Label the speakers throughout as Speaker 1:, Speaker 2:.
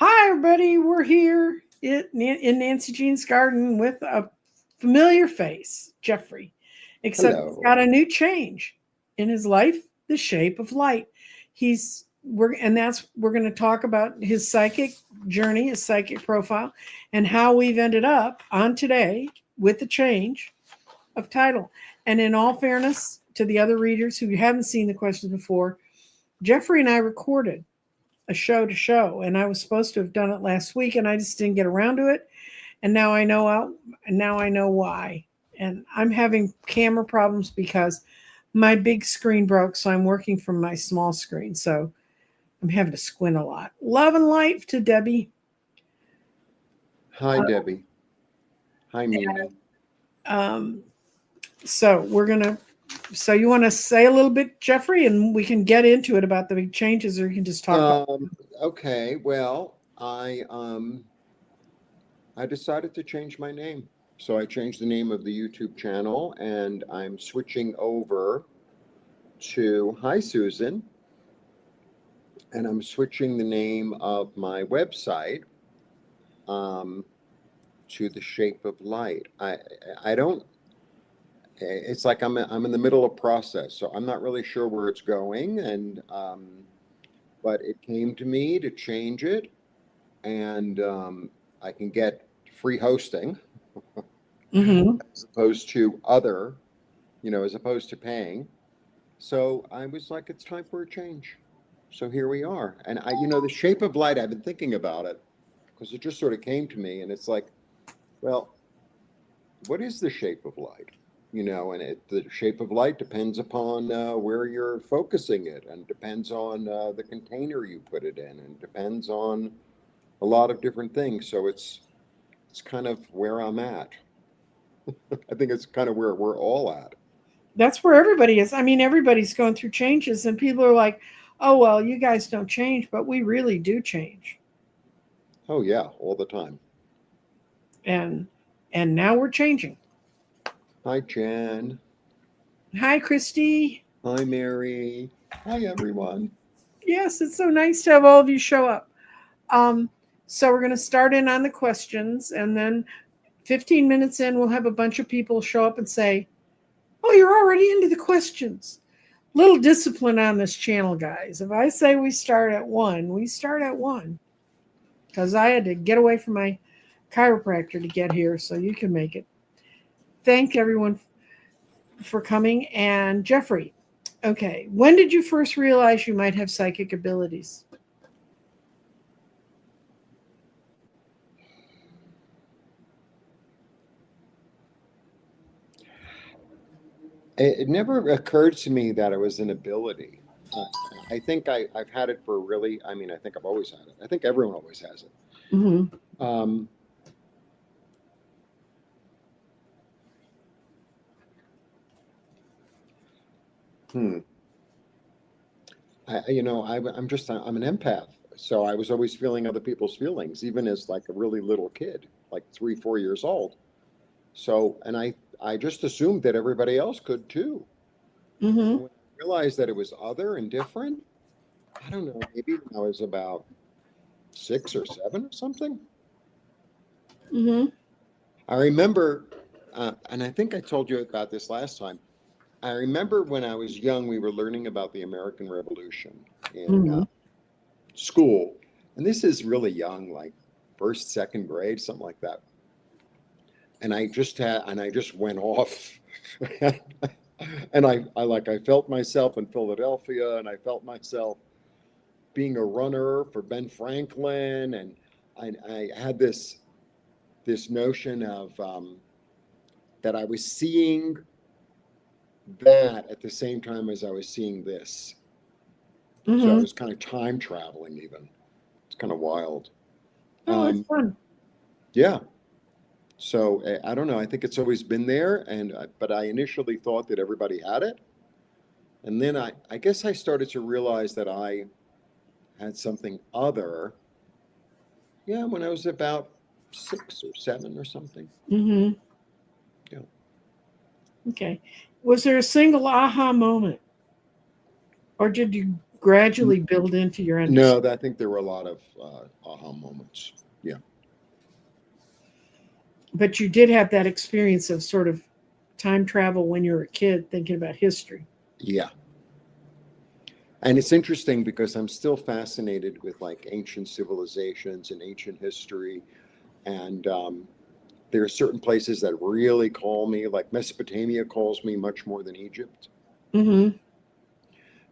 Speaker 1: Hi, everybody. We're here in Nancy Jean's garden with a familiar face, Jeffrey, except he's
Speaker 2: Hello.
Speaker 1: got a new change in his life, the shape of light. We're going to talk about his psychic journey, his psychic profile, and how we've ended up on today with the change of title. And in all fairness to the other readers who haven't seen the questions before, Jeffrey and I recorded a show to show, and I was supposed to have done it last week, and I just didn't get around to it. And now I know why. And I'm having camera problems because my big screen broke, so I'm working from my small screen. So I'm having to squint a lot. Love and light to Debbie.
Speaker 2: Hi, Debbie. Hi, Mimi.
Speaker 1: Um, so we're gonna. So you want to say a little bit, Jeffrey, and we can get into it about the big changes, or you can just talk about.
Speaker 2: Okay, well, I decided to change my name. So I changed the name of the YouTube channel and I'm switching over to Hi Susan, and I'm switching the name of my website um, to the Shape of Light. I don't it's like I'm in the middle of process, so I'm not really sure where it's going, and but it came to me to change it, and I can get free hosting
Speaker 1: Mm-hmm.
Speaker 2: as opposed to other, as opposed to paying. So I was like, it's time for a change. So here we are. And the shape of light, I've been thinking about it because it just sort of came to me, and it's like, well, what is the shape of light? And the shape of light depends upon where you're focusing it, and depends on the container you put it in, and depends on a lot of different things. So it's kind of where I'm at. I think it's kind of where we're all at.
Speaker 1: That's where everybody is. I mean, everybody's going through changes, and people are like, "Oh well, you guys don't change, but we really do change."
Speaker 2: Oh yeah, all the time.
Speaker 1: And now we're changing.
Speaker 2: Hi, Jen.
Speaker 1: Hi, Christy.
Speaker 2: Hi, Mary. Hi, everyone.
Speaker 1: Yes, it's so nice to have all of you show up. Um, so we're going to start in on the questions, and then 15 minutes in, we'll have a bunch of people show up and say, "Oh, you're already into the questions." Little discipline on this channel, guys. If I say we start at 1, we start at 1 because I had to get away from my chiropractor to get here, so you can make it. Thank everyone for coming. And Jeffrey, okay, when did you first realize you might have psychic abilities?
Speaker 2: It never occurred to me that it was an ability. Uh, I think I've had it for really, I think I've always had it. I think everyone always has it.
Speaker 1: Mm-hmm.
Speaker 2: Um, hmm. I'm an empath. So I was always feeling other people's feelings, even as like a really little kid, like 3, 4 years old. So, and I just assumed that everybody else could too.
Speaker 1: Mm-hmm.
Speaker 2: And when I realized that it was other and different, I don't know, maybe when I was about 6 or 7 or something.
Speaker 1: Mm-hmm.
Speaker 2: I remember, and I think I told you about this last time. I remember when I was young, we were learning about the American Revolution in
Speaker 1: Mm-hmm.
Speaker 2: school. And this is really young, like first, second grade, something like that. And I just went off. And I felt myself in Philadelphia, and I felt myself being a runner for Ben Franklin. And I had this notion of that I was seeing that at the same time as I was seeing this. So I
Speaker 1: Mm-hmm.
Speaker 2: was kind of time traveling even. It's kind of wild.
Speaker 1: Oh, that's
Speaker 2: Um,
Speaker 1: fun.
Speaker 2: yeah. So I don't know. I think it's always been there, and but I initially thought that everybody had it, and then I guess I started to realize that I had something other. Yeah, when I was about 6 or 7 or something.
Speaker 1: Mm-hmm.
Speaker 2: Yeah.
Speaker 1: Okay. Was there a single aha moment? Or did you gradually build into your understanding?
Speaker 2: No, I think there were a lot of aha moments. Yeah.
Speaker 1: But you did have that experience of sort of time travel when you were a kid thinking about history.
Speaker 2: Yeah. And it's interesting because I'm still fascinated with like ancient civilizations and ancient history. And there are certain places that really call me, like Mesopotamia calls me much more than Egypt.
Speaker 1: Mm-hmm.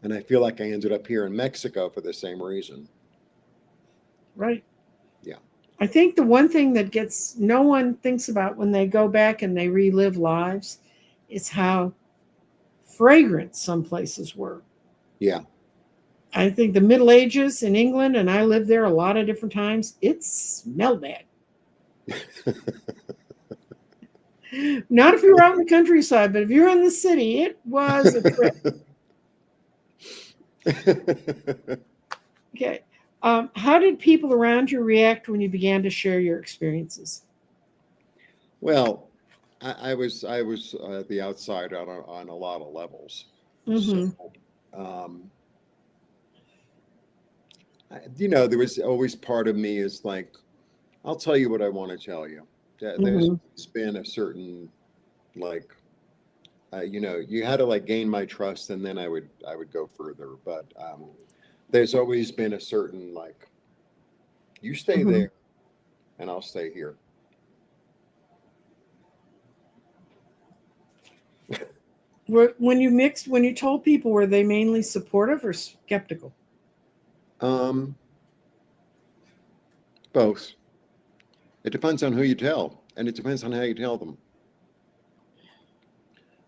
Speaker 2: And I feel like I ended up here in Mexico for the same reason.
Speaker 1: Right.
Speaker 2: Yeah.
Speaker 1: I think the one thing that gets no one thinks about when they go back and they relive lives is how fragrant some places were.
Speaker 2: Yeah.
Speaker 1: I think the Middle Ages in England, and I lived there a lot of different times, it smelled bad. Not if you were out in the countryside, but if you're in the city, it was a trip. Okay. How did people around you react when you began to share your experiences?
Speaker 2: Well, I was the outside on a lot of levels. So,
Speaker 1: Mm-hmm.
Speaker 2: um, there was always part of me is like, I'll tell you what I want to tell you. There's
Speaker 1: Mm-hmm.
Speaker 2: been a certain like, you had to like gain my trust, and then I would go further. But there's always been a certain like, you stay
Speaker 1: Mm-hmm.
Speaker 2: there, and I'll stay here.
Speaker 1: When you told people, were they mainly supportive or skeptical?
Speaker 2: Um, Both. It depends on who you tell, and it depends on how you tell them.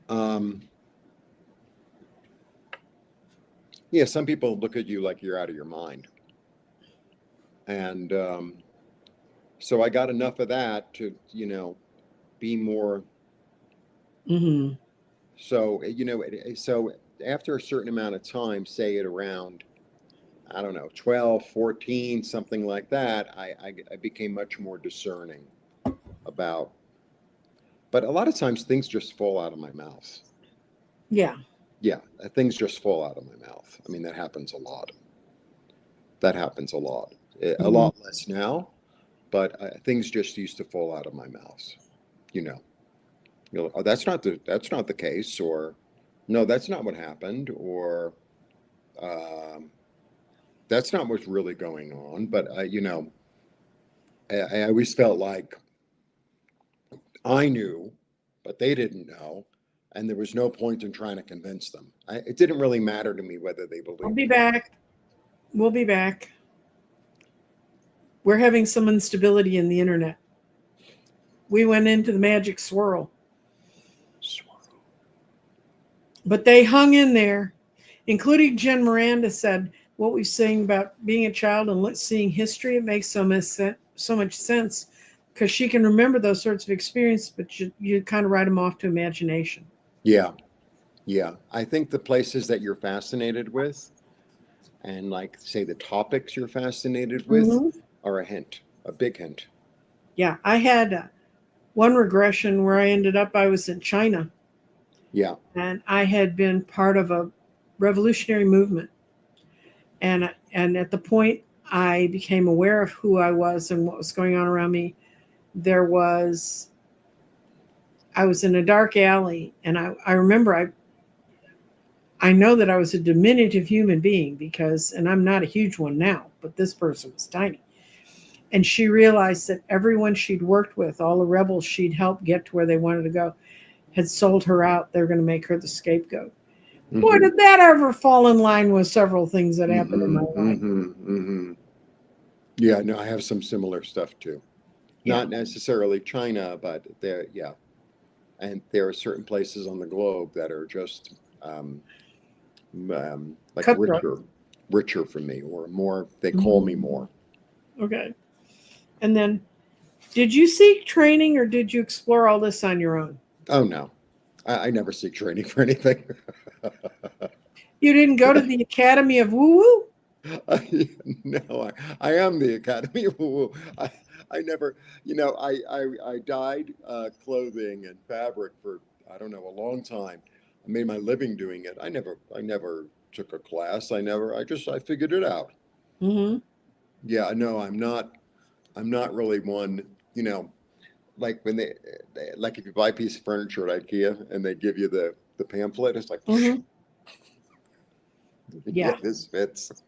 Speaker 2: Um, yeah, some people look at you like you're out of your mind, and so I got enough of that to, be more.
Speaker 1: Mm-hmm.
Speaker 2: So, so after a certain amount of time, say it around, I don't know, 12, 14, something like that, I became much more discerning about, but a lot of times things just fall out of my mouth.
Speaker 1: Yeah.
Speaker 2: Yeah, things just fall out of my mouth. I mean, that happens a lot. That happens a lot. A
Speaker 1: Mm-hmm.
Speaker 2: lot less now, but things just used to fall out of my mouth. You know, oh, that's not the case, or no, that's not what happened, or um, that's not what's really going on. But I always felt like I knew, but they didn't know, and there was no point in trying to convince them. It didn't really matter to me whether they
Speaker 1: I'll
Speaker 2: believed
Speaker 1: be
Speaker 2: it or
Speaker 1: back. We'll be back. We're having some instability in the internet. We went into the magic swirl,
Speaker 2: not.
Speaker 1: but they hung in there, including Jen Miranda said, what we're saying about being a child and seeing history, it makes so much sense because she can remember those sorts of experiences, but you kind of write them off to imagination.
Speaker 2: Yeah, yeah. I think the places that you're fascinated with, and like say the topics you're fascinated with,
Speaker 1: Hmm.
Speaker 2: are a hint, a big hint.
Speaker 1: Yeah, I had one regression where I was in China
Speaker 2: Yeah,
Speaker 1: and I had been part of a revolutionary movement. And at the point I became aware of who I was and what was going on around me, there was I was in a dark alley, and I remember I know that I was a diminutive human being because, and I'm not a huge one now, but this person was tiny. And she realized that everyone she'd worked with, all the rebels she'd helped get to where they wanted to go, had sold her out. They were going to make her the scapegoat. Boy,
Speaker 2: mm-hmm,
Speaker 1: did that ever fall in line with several things that happened in
Speaker 2: mm-hmm,
Speaker 1: my life.
Speaker 2: mm-hmm, mm-hmm. Yeah, no, I have some similar stuff too.
Speaker 1: Yeah,
Speaker 2: Not necessarily China, but there, yeah. And there are certain places on the globe that are just like
Speaker 1: cutthroat.
Speaker 2: richer for me, or more. They call me
Speaker 1: Mhm.
Speaker 2: more.
Speaker 1: Okay. And then, did you seek training or did you explore all this on your own?
Speaker 2: Oh no, I never seek training for anything.
Speaker 1: You didn't go to the Academy of Woo Woo?
Speaker 2: No, I am the Academy. I never, I dyed clothing and fabric for, I don't know, a long time. I made my living doing it. I never took a class. I figured it out.
Speaker 1: Mm-hmm.
Speaker 2: Yeah, no, I'm not really one, like when like if you buy a piece of furniture at IKEA and they give you the pamphlet, it's like,
Speaker 1: Mm-hmm.
Speaker 2: yeah,
Speaker 1: Yeah.
Speaker 2: this fits.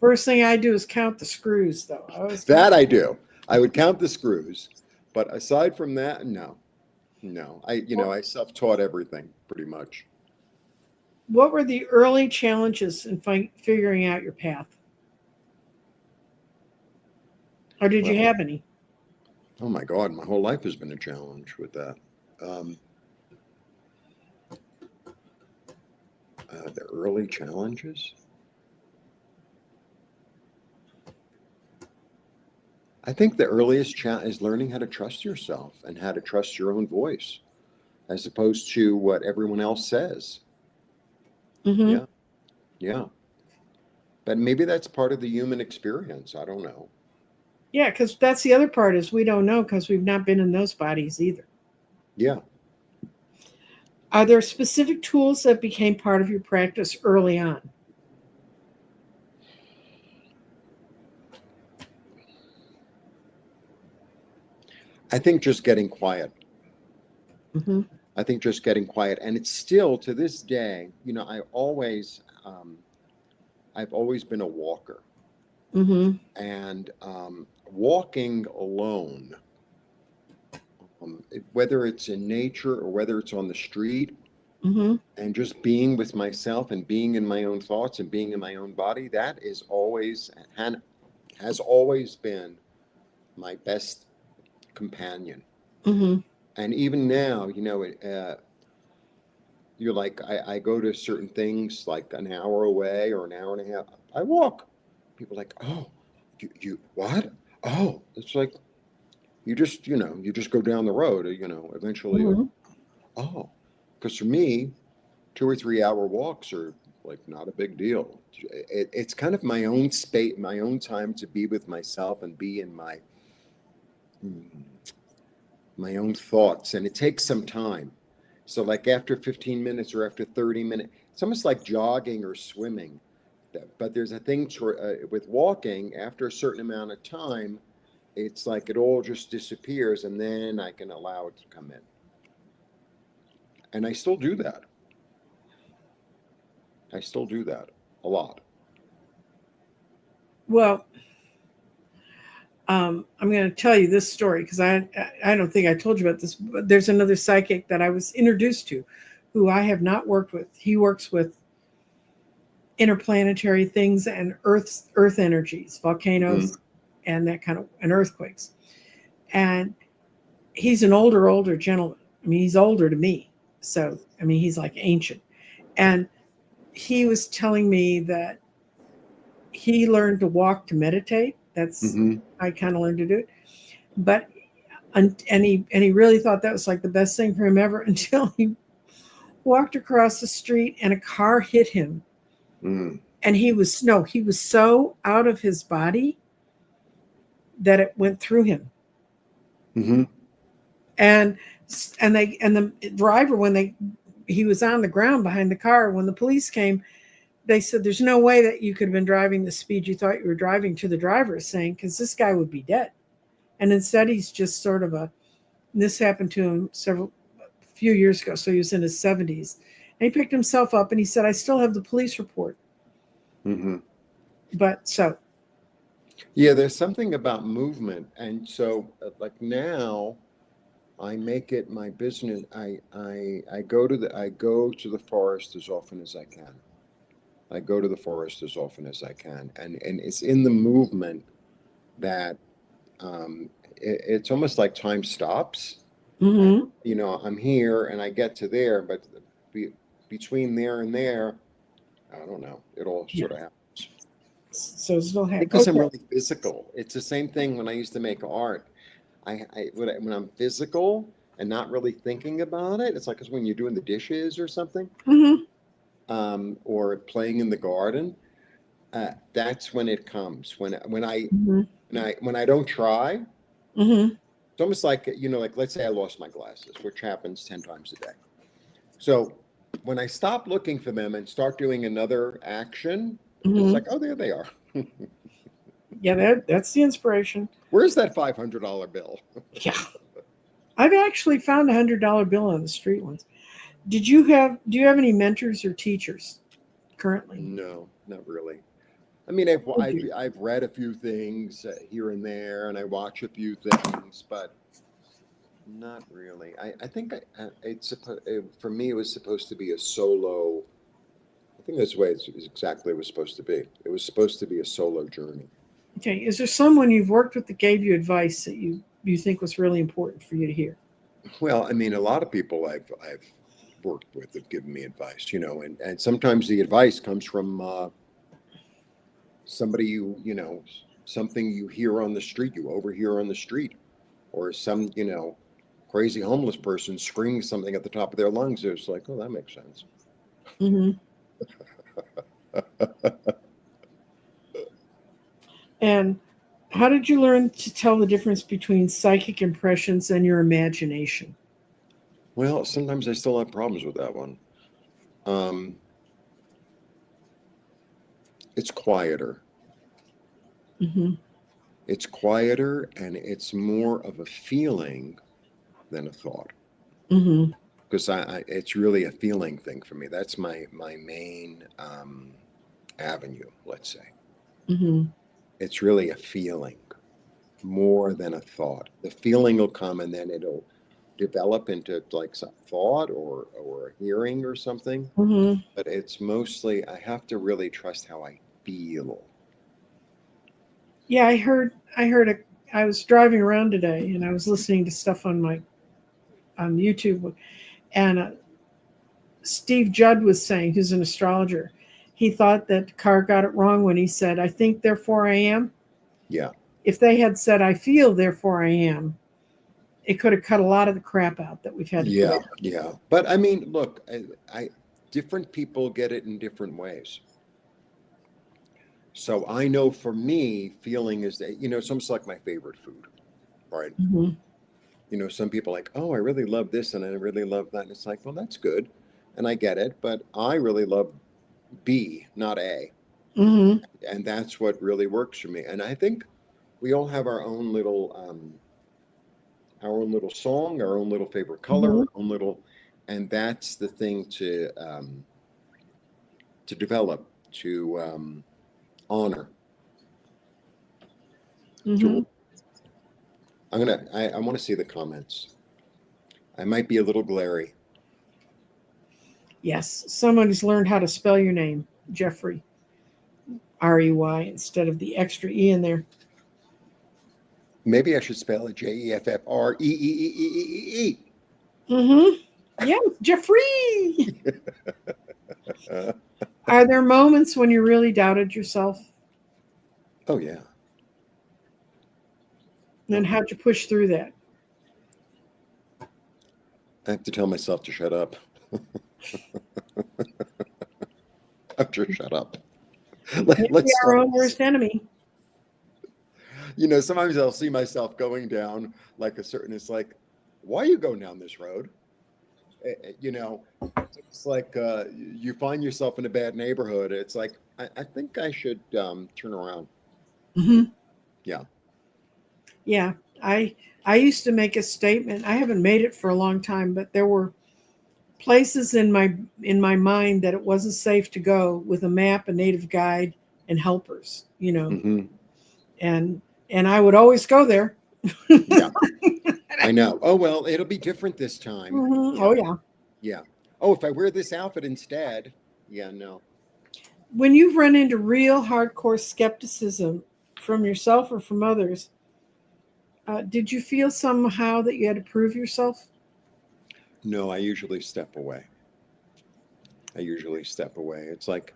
Speaker 1: First thing I do is count the screws, though. I always count.
Speaker 2: That I do. I would count the screws, but aside from that, no, no. I self-taught everything pretty much.
Speaker 1: What were the early challenges in figuring out your path? Or did you
Speaker 2: Well,
Speaker 1: have any?
Speaker 2: oh my God, my whole life has been a challenge with that. Um, the early challenges. I think the earliest challenge is learning how to trust yourself and how to trust your own voice, as opposed to what everyone else says.
Speaker 1: Mm-hmm.
Speaker 2: Yeah, yeah. But maybe that's part of the human experience. I don't know.
Speaker 1: Yeah, because that's the other part is we don't know because we've not been in those bodies either.
Speaker 2: Yeah.
Speaker 1: Are there specific tools that became part of your practice early on?
Speaker 2: I think just getting quiet.
Speaker 1: Mm-hmm.
Speaker 2: I think just getting quiet. And it's still to this day, I've always been a walker.
Speaker 1: Mm-hmm.
Speaker 2: And walking alone, whether it's in nature or whether it's on the street,
Speaker 1: Mm-hmm.
Speaker 2: and just being with myself and being in my own thoughts and being in my own body, that is always and has always been my best companion.
Speaker 1: Mm-hmm.
Speaker 2: And even now, you're like, I go to certain things like an hour away or an hour and a half. I walk. People are like, oh, you what? Oh, it's like you just go down the road, eventually, like,
Speaker 1: Mm-hmm.
Speaker 2: oh, because for me, 2 or 3 hour walks are like not a big deal. It's kind of my own space, my own time to be with myself and be in mm, my own thoughts. And it takes some time. So, like after 15 minutes or after 30 minutes, it's almost like jogging or swimming. But there's a thing with walking, after a certain amount of time, it's like it all just disappears, and then I can allow it to come in. And I still do that. I still do that a lot.
Speaker 1: Well, I'm going to tell you this story because I don't think I told you about this. But there's another psychic that I was introduced to, who I have not worked with. He works with interplanetary things and Earth energies,
Speaker 2: Hmm.
Speaker 1: volcanoes, and that kind of and earthquakes. And he's an older gentleman. I mean, he's older to me, so I mean, he's like ancient. And he was telling me that he learned to walk to meditate. That's
Speaker 2: Hmm.
Speaker 1: I kind of learned to do it, but and he really thought that was like the best thing for him ever until he walked across the street and a car hit him,
Speaker 2: Hmm.
Speaker 1: and he was so out of his body that it went through him,
Speaker 2: Hmm.
Speaker 1: and the driver when he was on the ground behind the car when the police came. They said there's no way that you could have been driving the speed you thought you were driving, to the driver saying, because this guy would be dead. And instead he's just sort of this happened to him a few years ago, so he was in his 70s, and he picked himself up and he said, I still have the police report.
Speaker 2: Hmm.
Speaker 1: But so
Speaker 2: Yeah, there's something about movement, and so like now, I make it my business. I go to the forest as often as I can. I go to the forest as often as I can, and it's in the movement that it's almost like time stops. And,
Speaker 1: mhm.
Speaker 2: I'm here and I get to there, but be, between there and there, I don't know. It all
Speaker 1: Yeah,
Speaker 2: sort of happens.
Speaker 1: so still have
Speaker 2: Because I'm
Speaker 1: okay.
Speaker 2: really physical. It's the same thing when I used to make art. When I'm physical and not really thinking about it, it's like it's when you're doing the dishes or something,
Speaker 1: Mhm.
Speaker 2: or playing in the garden. That's when it comes.
Speaker 1: Mhm.
Speaker 2: When I don't try,
Speaker 1: Mhm.
Speaker 2: it's almost like like let's say I lost my glasses, which happens 10 times a day. So when I stop looking for them and start doing another action, it's
Speaker 1: Mhm.
Speaker 2: like, oh, there they are.
Speaker 1: Yeah, that's the inspiration.
Speaker 2: Where's that $500 bill?
Speaker 1: Yeah. I've actually found $100 bill on the street once. Do you have any mentors or teachers currently?
Speaker 2: No, not really. I mean, I've
Speaker 1: Would
Speaker 2: I've,
Speaker 1: you?
Speaker 2: I've read a few things here and there, and I watch a few things, but not really. I think for me, it was supposed to be a solo. I think that's the way it's exactly it was supposed to be. It was supposed to be a solo journey.
Speaker 1: Okay. Is there someone you've worked with that gave you advice that you think was really important for you to hear?
Speaker 2: Well, I mean, a lot of people I've worked with have given me advice, and sometimes the advice comes from somebody something you hear on the street, you overhear on the street, or some crazy homeless person screaming something at the top of their lungs. It's like, oh, that makes sense.
Speaker 1: Hmm. And how did you learn to tell the difference between psychic impressions and your imagination?
Speaker 2: Well, sometimes I still have problems with that one. Um, it's quieter.
Speaker 1: Hmm.
Speaker 2: It's quieter and it's more of a feeling than a thought.
Speaker 1: Hmm.
Speaker 2: Because it's really a feeling thing for me. That's my main avenue, let's say.
Speaker 1: Hmm.
Speaker 2: It's really a feeling more than a thought. The feeling will come and then it'll develop into like some thought or a hearing or something.
Speaker 1: Hmm.
Speaker 2: But it's mostly I have to really trust how I feel.
Speaker 1: Yeah, I was driving around today and I was listening to stuff on YouTube, and Steve Judd was saying, who's an astrologer, he thought that Carr got it wrong when he said, "I think, therefore I am."
Speaker 2: Yeah,
Speaker 1: If they had said, "I feel, therefore I am," it could have cut a lot of the crap out that we've had to put
Speaker 2: yeah,
Speaker 1: out.
Speaker 2: yeah. But I mean, look, I different people get it in different ways. So I know for me, feeling is that, it's almost like my favorite food, right?
Speaker 1: Hmm.
Speaker 2: Some people are like, oh, I really love this and I really love that. And it's like, well, that's good. And I get it, but I really love B, not A.
Speaker 1: Hmm.
Speaker 2: And that's what really works for me. And I think we all have our own little song, our own little favorite color,
Speaker 1: Hmm.
Speaker 2: our own little, and that's the thing to develop, to honor,
Speaker 1: Hmm.
Speaker 2: to I want to see the comments. I might be a little glary.
Speaker 1: Yes, someone who's learned how to spell your name, Jeffrey, Rey, instead of the extra E in there.
Speaker 2: Maybe I should spell it Jeffreeee.
Speaker 1: Hmm. Yeah, Jeffrey.
Speaker 2: Uh,
Speaker 1: Are there moments when you really doubted yourself?
Speaker 2: oh yeah. Oh
Speaker 1: And
Speaker 2: yeah.
Speaker 1: how'd you push through that?
Speaker 2: I have to tell myself to shut up. I have to shut up.
Speaker 1: Maybe
Speaker 2: Let's
Speaker 1: our
Speaker 2: stop
Speaker 1: own
Speaker 2: this.
Speaker 1: worst enemy.
Speaker 2: Sometimes I'll see myself going down like a certain, it's like, why are you going down this road? It's like you find yourself in a bad neighborhood. It's like, I think I should turn around.
Speaker 1: Hmm.
Speaker 2: Yeah.
Speaker 1: Yeah, I I used to make a statement. I haven't made it for a long time, but there were places in my mind that it wasn't safe to go with a map, a native guide, and helpers.
Speaker 2: Hmm.
Speaker 1: And I would always go there.
Speaker 2: Yeah. I know. Oh, well, it'll be different this time.
Speaker 1: Hmm.
Speaker 2: Yeah.
Speaker 1: Oh yeah.
Speaker 2: Yeah. Oh, if I wear this outfit instead. Yeah, no.
Speaker 1: When you've run into real hardcore skepticism from yourself or from others, did you feel somehow that you had to prove yourself?
Speaker 2: No, I usually step away. I usually step away. It's like,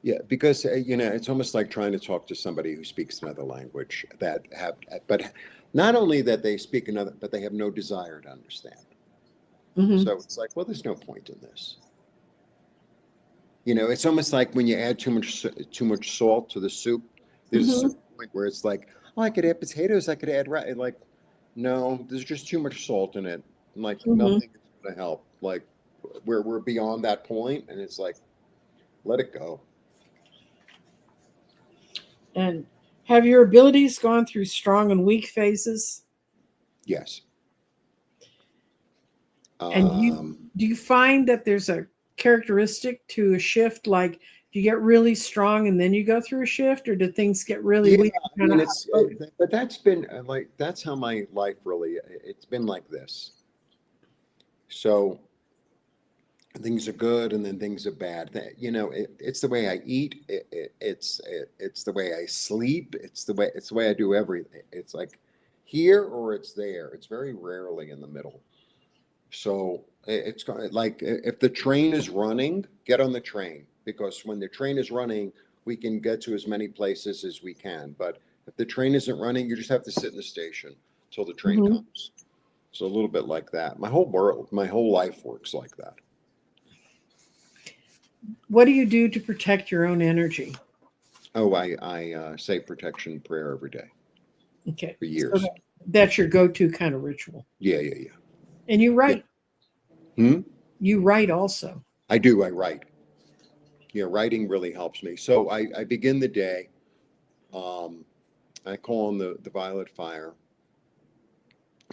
Speaker 2: yeah, because it's almost like trying to talk to somebody who speaks another language but not only that they speak another, but they have no desire to understand.
Speaker 1: Hmm.
Speaker 2: So it's like, well, there's no point in this. It's almost like when you add too much salt to the soup. There's a
Speaker 1: Hmm.
Speaker 2: certain point where it's like, oh, I could add potatoes, I could add rice. Like, no, there's just too much salt in it. Like
Speaker 1: Hmm.
Speaker 2: nothing is going to help. Like, where we're beyond that point, and it's like, let it go.
Speaker 1: And have your abilities gone through strong and weak phases?
Speaker 2: Yes.
Speaker 1: And do you find that there's a characteristic to a shift? Like, do you get really strong and then you go through a shift, or do things get really
Speaker 2: Yeah,
Speaker 1: weak?
Speaker 2: I mean, but that's been like, that's how my life really, it's been like this. So things are good and then things are bad. It's the way I eat. It's the way I sleep. It's the way I do everything. It's like here or it's there. It's very rarely in the middle. So it's like if the train is running, get on the train, because when the train is running, we can get to as many places as we can. But if the train isn't running, you just have to sit in the station till the train
Speaker 1: Mhm.
Speaker 2: comes. So a little bit like that. My whole world, my whole life works like that.
Speaker 1: What do you do to protect your own energy?
Speaker 2: Oh, I say protection prayer every day
Speaker 1: Okay.
Speaker 2: for
Speaker 1: So
Speaker 2: years.
Speaker 1: that's your go-to kind of ritual.
Speaker 2: Yeah, yeah, yeah.
Speaker 1: And you
Speaker 2: Yeah.
Speaker 1: write.
Speaker 2: Hmm?
Speaker 1: You write also.
Speaker 2: I do. I write. Yeah, writing really helps me. So I begin the day. Um, I call on the violet fire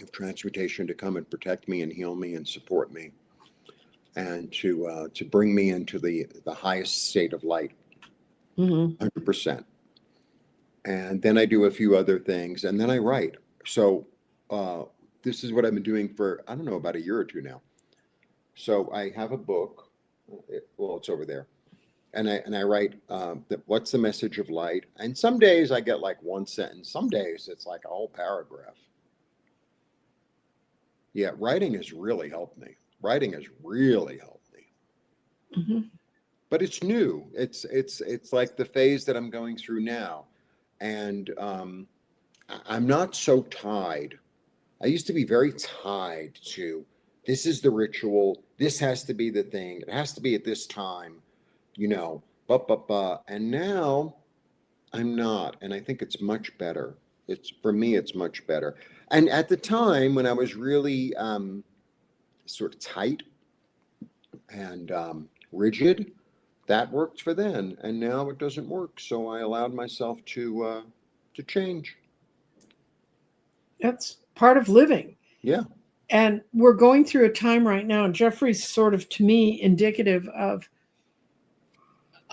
Speaker 2: of transmutation to come and protect me and heal me and support me, and to bring me into the highest state of light,
Speaker 1: Hmm.
Speaker 2: 100%. And then I do a few other things, and then I write. So uh, this is what I've been doing for, I don't know, about a year or two now. So I have a book. Well, it's over there, and I write what's the message of light. And some days I get like one sentence. Some days it's like a whole paragraph. Yeah, writing has really helped me. Writing has really helped me.
Speaker 1: Hmm.
Speaker 2: But it's new. It's like the phase that I'm going through now, and I'm not so tied. I used to be very tied to, this is the ritual. This has to be the thing. It has to be at this time. You know, and now I'm not, and I think it's much better. It's, for me, it's much better. And at the time when I was really sort of tight and rigid, that worked for then, and now it doesn't work. So I allowed myself to change.
Speaker 1: That's part of living.
Speaker 2: Yeah,
Speaker 1: And we're going through a time right now, and Jeffrey's sort of, to me, indicative of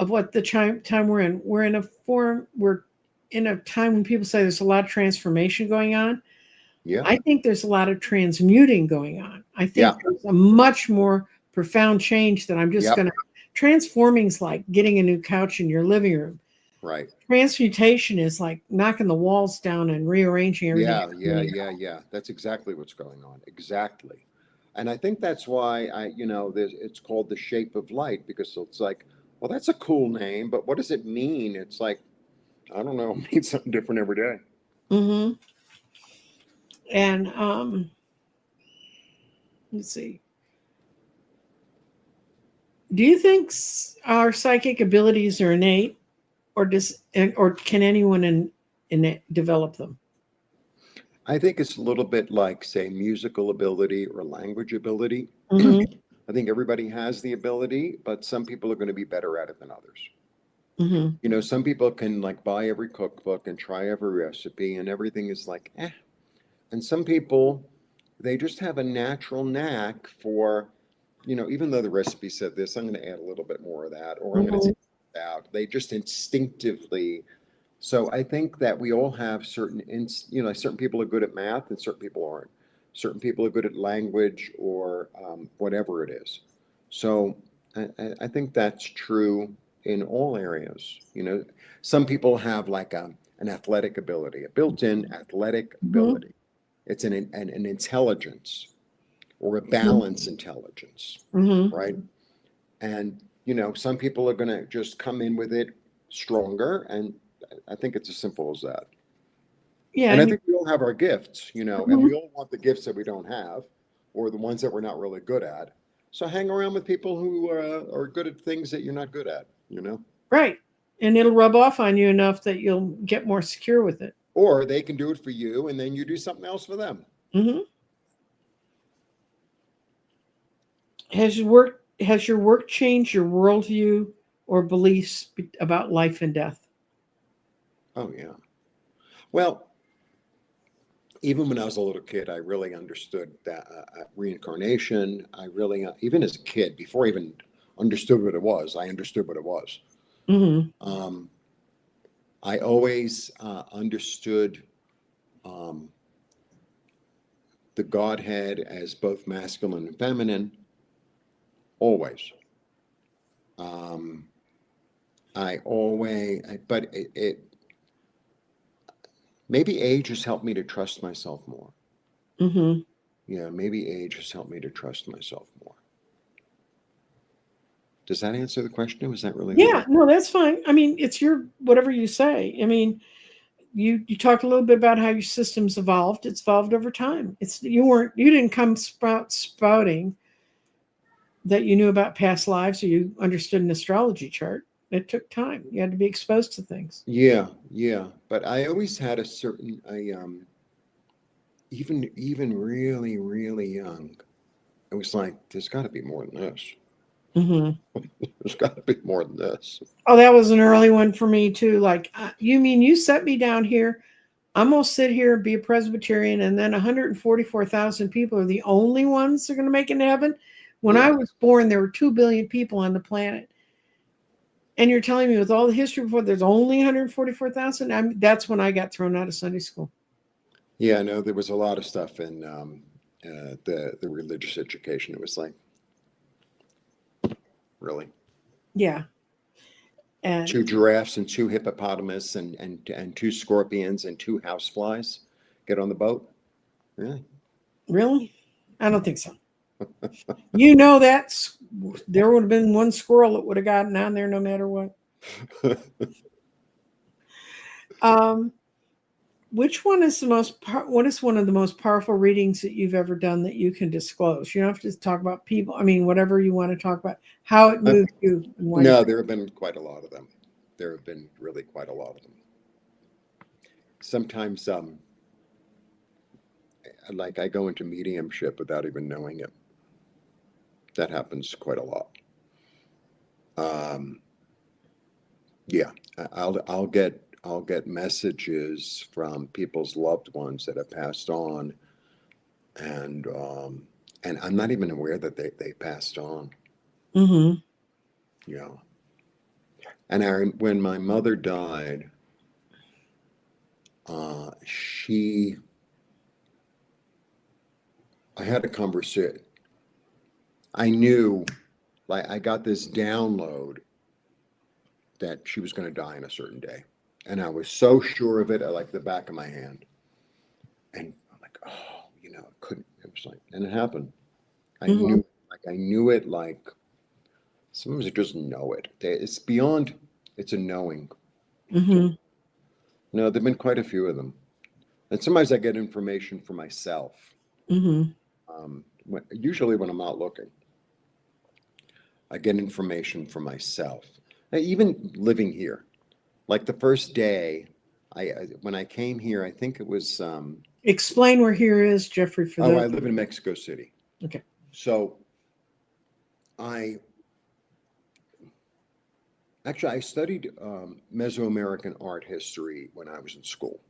Speaker 1: what the time we're in. We're in a time when people say there's a lot of transformation going on.
Speaker 2: yeah,
Speaker 1: I think there's a lot of transmuting going on. I think
Speaker 2: yeah,
Speaker 1: there's a much more profound change that I'm just
Speaker 2: yep,
Speaker 1: going to. Transforming's like getting a new couch in your living room.
Speaker 2: right.
Speaker 1: Transmutation is like knocking the walls down and rearranging everything.
Speaker 2: Yeah. That's exactly what's going on. Exactly. And I think that's why it's called the shape of light, because it's like, well, that's a cool name, but what does it mean? It's like, I don't know, it means something different every day.
Speaker 1: Mm-hmm. And let's see. Do you think our psychic abilities are innate, or can anyone develop them?
Speaker 2: I think it's a little bit like, say, musical ability or language ability.
Speaker 1: Mm-hmm.
Speaker 2: I think everybody has the ability, but some people are going to be better at it than others.
Speaker 1: Mm-hmm.
Speaker 2: Some people can like buy every cookbook and try every recipe, and everything is like, eh. And some people, they just have a natural knack for, even though the recipe said this, I'm going to add a little bit more of that, or I'm going to
Speaker 1: Mm-hmm.
Speaker 2: take it out. They just instinctively. So I think that we all have certain people are good at math and certain people aren't. Certain people are good at language or whatever it is. So I think that's true in all areas. Some people have like an athletic ability, a built-in athletic
Speaker 1: Mm-hmm.
Speaker 2: ability. It's an intelligence or a balance intelligence,
Speaker 1: Mm-hmm.
Speaker 2: right? And some people are going to just come in with it stronger, and I think it's as simple as that.
Speaker 1: Yeah.
Speaker 2: And I
Speaker 1: And
Speaker 2: think we all have our gifts, and
Speaker 1: mhm.
Speaker 2: we all want the gifts that we don't have, or the ones that we're not really good at. So hang around with people who are good at things that you're not good at.
Speaker 1: Right. And it'll rub off on you enough that you'll get more secure with it.
Speaker 2: Or they can do it for you, and then you do something else for them.
Speaker 1: Mm-hmm. Has your work has your work changed your worldview or beliefs about life and death?
Speaker 2: Oh, yeah. Well, even when I was a little kid, I really understood that reincarnation. I really, even as a kid, before I even understood what it was, I understood what it was.
Speaker 1: Mm-hmm.
Speaker 2: Um, I always understood um, the Godhead as both masculine and feminine, always. Um, but maybe age has helped me to trust myself more.
Speaker 1: Mm-hmm.
Speaker 2: Yeah, maybe age has helped me to trust myself more. Does that answer the question? Was that really
Speaker 1: Yeah,
Speaker 2: hard?
Speaker 1: no, that's fine. I mean, it's your whatever you say. I mean, you talked a little bit about how your system's evolved. It's evolved over time. It's you didn't come spouting that you knew about past lives or you understood an astrology chart. It took time. You had to be exposed to things.
Speaker 2: Yeah, yeah. But I always had a certain, even really, really young, it was like, there's got to be more than this.
Speaker 1: Mm-hmm.
Speaker 2: There's got to be more than this.
Speaker 1: Oh, that was an early one for me too. Like, you mean you set me down here? I'm gonna sit here and be a Presbyterian, and then 144,000 people are the only ones that are gonna make it to heaven. When I
Speaker 2: Yeah,
Speaker 1: was born, there were 2 billion people on the planet, and you're telling me with all the history before, there's only 144,000. That's when I got thrown out of Sunday school.
Speaker 2: yeah. No, there was a lot of stuff in the religious education. It was like, really,
Speaker 1: Yeah,
Speaker 2: two
Speaker 1: and
Speaker 2: giraffes and two hippopotamus and two scorpions and two houseflies get on the boat. Really?
Speaker 1: really, I don't think so. You know that there would have been one squirrel that would have gotten on there no matter what. Um, which one is what is one of the most powerful readings that you've ever done that you can disclose? You don't have to talk about people. I mean, whatever you want to talk about, how it moved you and why.
Speaker 2: No, there have been quite a lot of them. There have been really quite a lot of them. Sometimes, like I go into mediumship without even knowing it. That happens quite a lot. Um, yeah, I'll get messages from people's loved ones that have passed on, and and I'm not even aware that they passed on.
Speaker 1: Mm-hmm.
Speaker 2: You know, and when my mother died, she I had a conversation. I knew, like, I got this download that she was going to die in a certain day. And I was so sure of it, I like the back of my hand. And I'm like, oh, it couldn't, it was like, and it happened.
Speaker 1: Mm-hmm.
Speaker 2: I knew it like, sometimes you just know it. It's beyond, it's a knowing.
Speaker 1: Mm-hmm.
Speaker 2: No, there've been quite a few of them. And sometimes I get information for myself.
Speaker 1: Mm-hmm.
Speaker 2: Usually when I'm not looking, I get information for myself. Even living here, like the first day, when I came here, I think it was
Speaker 1: Explain where here is, Jeffrey, for
Speaker 2: oh,
Speaker 1: those.
Speaker 2: I live in Mexico City.
Speaker 1: Okay.
Speaker 2: So I I studied Mesoamerican art history when I was in school,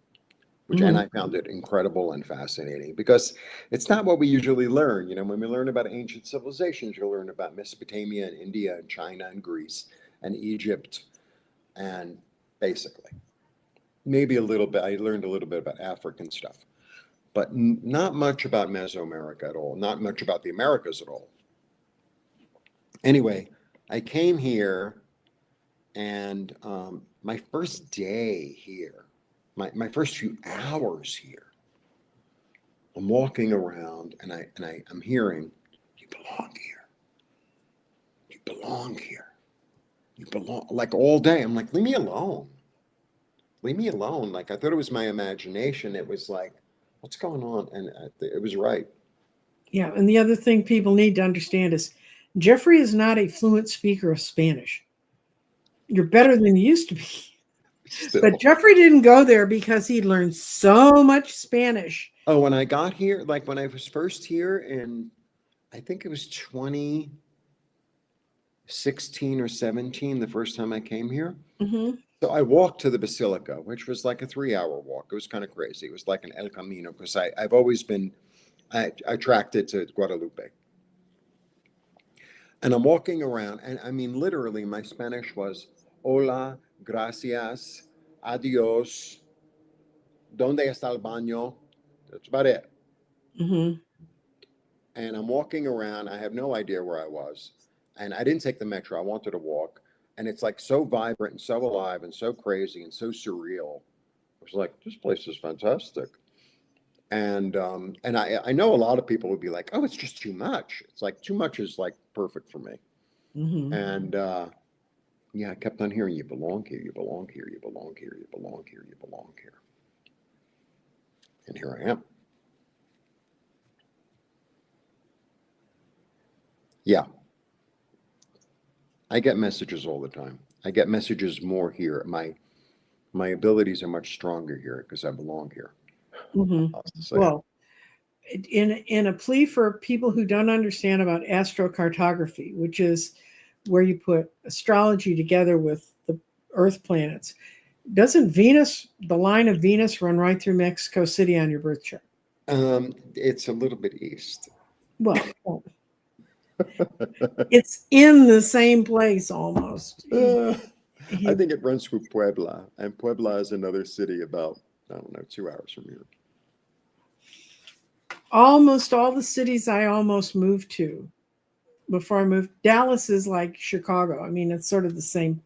Speaker 2: and
Speaker 1: Mm-hmm.
Speaker 2: I found it incredible and fascinating because it's not what we usually learn. When we learn about ancient civilizations, you learn about Mesopotamia and India and China and Greece and Egypt and basically maybe a little bit. I learned a little bit about African stuff, but not much about Mesoamerica at all. Not much about the Americas at all. Anyway, I came here, and my first day here, my first few hours here, I'm walking around, and I'm hearing, "You belong here. You belong here. You belong." Like all day, I'm like, "Leave me alone. Leave me alone." Like I thought it was my imagination. It was like, "What's going on?" And it was right.
Speaker 1: Yeah, and the other thing people need to understand is Jeffrey is not a fluent speaker of Spanish. You're better than you used to be. But
Speaker 2: Still.
Speaker 1: Jeffrey didn't go there because he learned so much Spanish.
Speaker 2: Oh, when I got here, like when I was first here, and I think it was 16 or 17 the first time I came here.
Speaker 1: Mm-hmm.
Speaker 2: So I walked to the Basilica, which was like a 3-hour walk. It was kind of crazy. It was like an El Camino because I've always been attracted to Guadalupe. And I'm walking around, and I mean, literally, my Spanish was hola, gracias, adios, donde está el baño? That's about it.
Speaker 1: Mm-hmm.
Speaker 2: And I'm walking around. I have no idea where I was. And I didn't take the metro. I wanted to walk. And it's like so vibrant and so alive and so crazy and so surreal. I was like, this place is fantastic. And I know a lot of people would be like, oh, it's just too much. It's like too much is like perfect for me.
Speaker 1: Mm-hmm.
Speaker 2: And yeah, I kept on hearing you belong here, you belong here, you belong here, you belong here, you belong here. And here I am. Yeah. I get messages all the time. I get messages more here. My abilities are much stronger here because I belong here.
Speaker 1: Mm-hmm.
Speaker 2: I'll say it.
Speaker 1: Well, in a plea for people who don't understand about astrocartography, which is where you put astrology together with the Earth planets, doesn't Venus, the line of Venus, run right through Mexico City on your birth chart?
Speaker 2: It's a little bit east.
Speaker 1: Well, it's in the same place almost.
Speaker 2: I think it runs through Puebla, and Puebla is another city about, I don't know, 2 hours from here.
Speaker 1: Almost all the cities I almost moved to before I moved, Dallas is like Chicago. I mean, it's sort of the same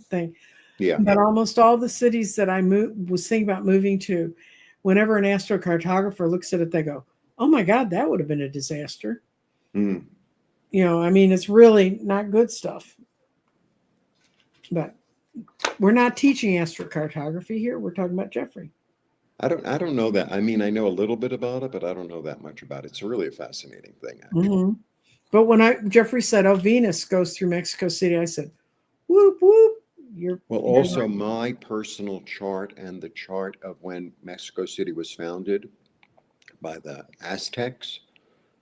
Speaker 1: thing.
Speaker 2: Yeah.
Speaker 1: But almost all the cities that I was thinking about moving to, whenever an astrocartographer looks at it, they go, "Oh my God, that would have been a disaster."
Speaker 2: Mm.
Speaker 1: You know, I mean, it's really not good stuff. But we're not teaching astrocartography here. We're talking about Jeffrey.
Speaker 2: I don't know that. I mean, I know a little bit about it, but I don't know that much about it. It's really a fascinating thing, actually.
Speaker 1: Mm-hmm. But when Jeffrey said, "Oh, Venus goes through Mexico City," I said, "Whoop whoop."
Speaker 2: Well,
Speaker 1: You're
Speaker 2: also
Speaker 1: right.
Speaker 2: my personal chart and the chart of when Mexico City was founded by the Aztecs,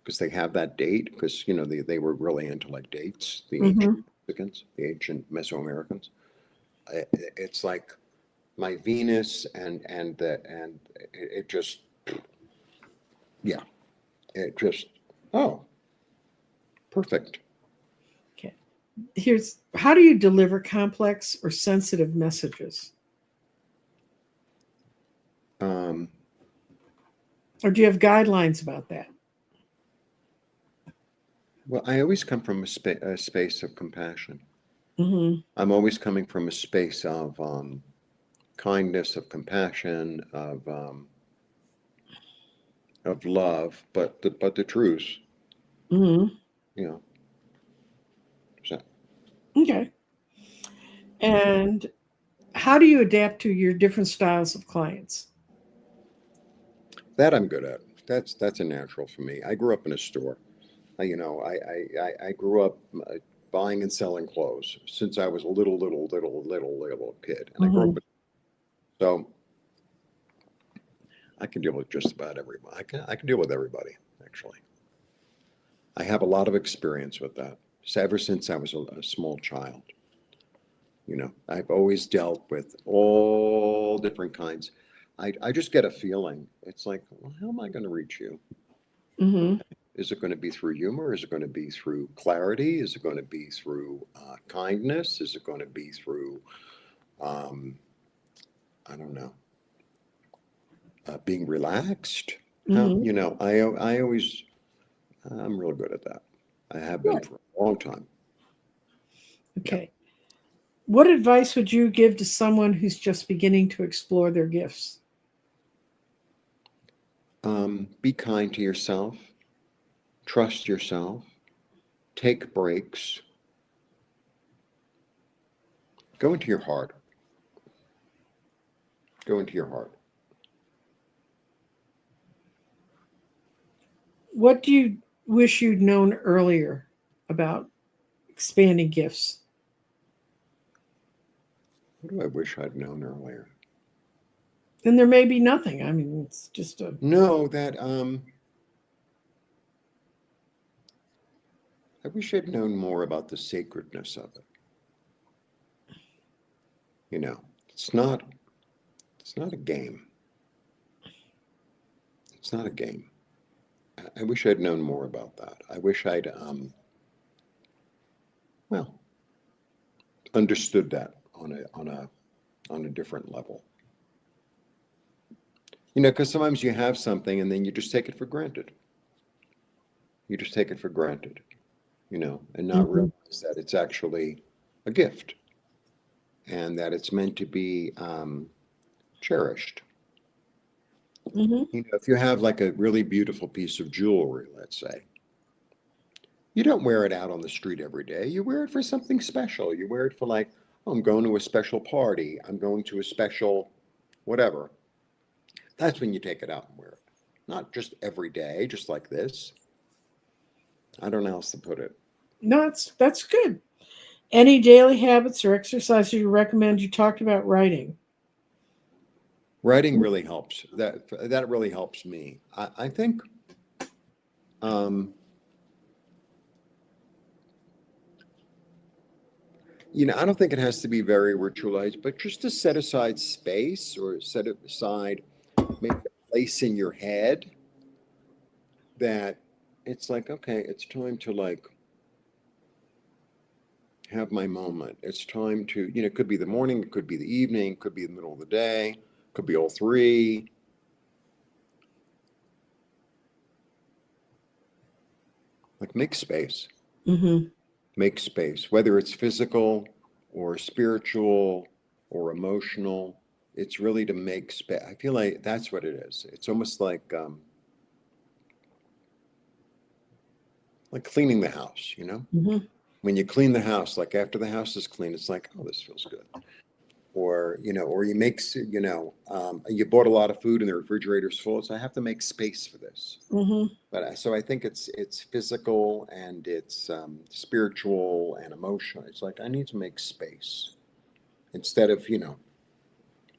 Speaker 2: because they have that date, because you know they were really into like dates, the ancient
Speaker 1: Mm-hmm.
Speaker 2: Mexicans, the ancient Mesoamericans. It's like my Venus and it just, yeah, it just, oh, perfect.
Speaker 1: Okay. Here's how do you deliver complex or sensitive messages?
Speaker 2: Um,
Speaker 1: Or do you have guidelines about that?
Speaker 2: well, I always come from a space of compassion.
Speaker 1: Mm-hmm.
Speaker 2: I'm always coming from a space of kindness, of compassion, of love, but the truth,
Speaker 1: Mm-hmm.
Speaker 2: you know. So
Speaker 1: Okay. And how do you adapt to your different styles of clients?
Speaker 2: that I'm good at. That's a natural for me. I grew up in a store. You know, I grew up buying and selling clothes since I was a little kid, and I grew up
Speaker 1: Mm-hmm.
Speaker 2: with, so I can deal with just about everybody. I can deal with everybody actually. I have a lot of experience with that. So ever since I was a small child, you know, I've always dealt with all different kinds. I just get a feeling. It's like, well, how am I going to reach you?
Speaker 1: Mm-hmm.
Speaker 2: Is it going to be through humor? Is it going to be through clarity? Is it going to be through kindness? Is it going to be through, um, I don't know, being relaxed? How,
Speaker 1: Mm-hmm.
Speaker 2: you know, I always, I'm real good at that. I have been
Speaker 1: Good.
Speaker 2: for a long time. Yeah.
Speaker 1: Okay. What advice would you give to someone who's just beginning to explore their gifts?
Speaker 2: Be kind to yourself. Trust yourself. Take breaks. Go into your heart. Go into your heart.
Speaker 1: What do you wish you'd known earlier about expanding gifts?
Speaker 2: What do I wish I'd known earlier?
Speaker 1: And there may be nothing. I mean, it's just a.
Speaker 2: No, that I wish I'd known more about the sacredness of it. You know, it's not a game. It's not a game. I wish I'd known more about that. I wish I'd well, understood that on a different level. You know, because sometimes you have something and then you just take it for granted. You just take it for granted, you know, and not
Speaker 1: Hmm.
Speaker 2: realize that it's actually a gift and that it's meant to be cherished.
Speaker 1: Hmm.
Speaker 2: You know, if you have like a really beautiful piece of jewelry, let's say, you don't wear it out on the street every day. You wear it for something special. You wear it for like, oh, I'm going to a special party. I'm going to a special whatever. That's when you take it out and wear it. Not just every day, just like this. I don't know how else to put it.
Speaker 1: No, that's good. Any daily habits or exercises you recommend? You talked about writing.
Speaker 2: Writing really helps. That really helps me. I think um, you know, I don't think it has to be very ritualized, but just to set aside space or set it aside, make a place in your head that it's like, okay, it's time to like have my moment. It's time to, you know, it could be the morning, it could be the evening, it could be the middle of the day, it could be all three. Like make space.
Speaker 1: Hmm.
Speaker 2: Make space, whether it's physical or spiritual or emotional. It's really to make space. I feel like that's what it is. It's almost like cleaning the house, you know?
Speaker 1: Hmm.
Speaker 2: When you clean the house, like after the house is clean, it's like, oh, this feels good. Or, you know, or you make, you know, you bought a lot of food and the refrigerator's full. So I have to make space for this.
Speaker 1: Hmm.
Speaker 2: But so I think it's physical and it's spiritual and emotional. It's like I need to make space instead of, you know,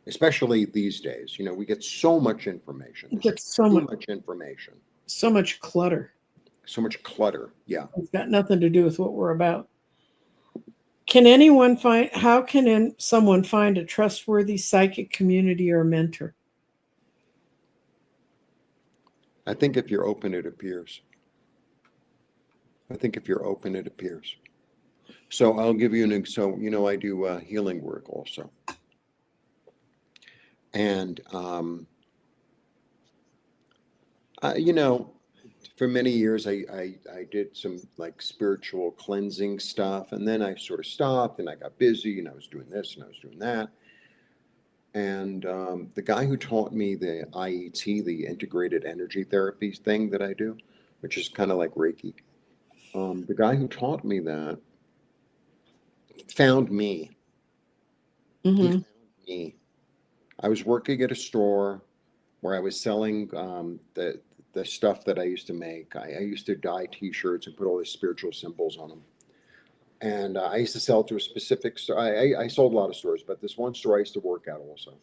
Speaker 2: especially these days, you know, we get so much information.
Speaker 1: It
Speaker 2: There's
Speaker 1: gets so
Speaker 2: too
Speaker 1: much
Speaker 2: much information,
Speaker 1: clutter.
Speaker 2: so much clutter. Yeah.
Speaker 1: It's got nothing to do with what we're about. Can anyone find? How can someone find a trustworthy psychic community or mentor?
Speaker 2: I think if you're open, it appears. I think if you're open, it appears. So I'll give you so, you know, I do healing work also. And, you know, for many years, I did some like spiritual cleansing stuff. And then I sort of stopped and I got busy and I was doing this and I was doing that. And the guy who taught me the IET, the integrated energy therapy thing that I do, which is kind of like Reiki, the guy who taught me that found me. He
Speaker 1: Hmm.
Speaker 2: found me. I was working at a store where I was selling the stuff that I used to make. I used to dye T-shirts and put all these spiritual symbols on them. And I used to sell to a specific store. I sold a lot of stores, but this one store I used to work at also.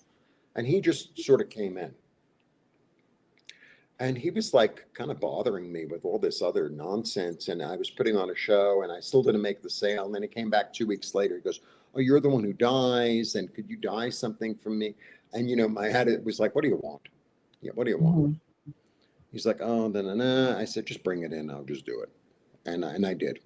Speaker 2: And he just sort of came in. And he was like kind of bothering me with all this other nonsense. And I was putting on a show and I still didn't make the sale. And then he came back 2 weeks later. He goes, oh, you're the one who dies. And could you dye something from me? And, you know, my head it was like, what do you want? Yeah, what do you want?
Speaker 1: Hmm.
Speaker 2: He's like, oh, I said, just bring it in. I'll just do it. And I did.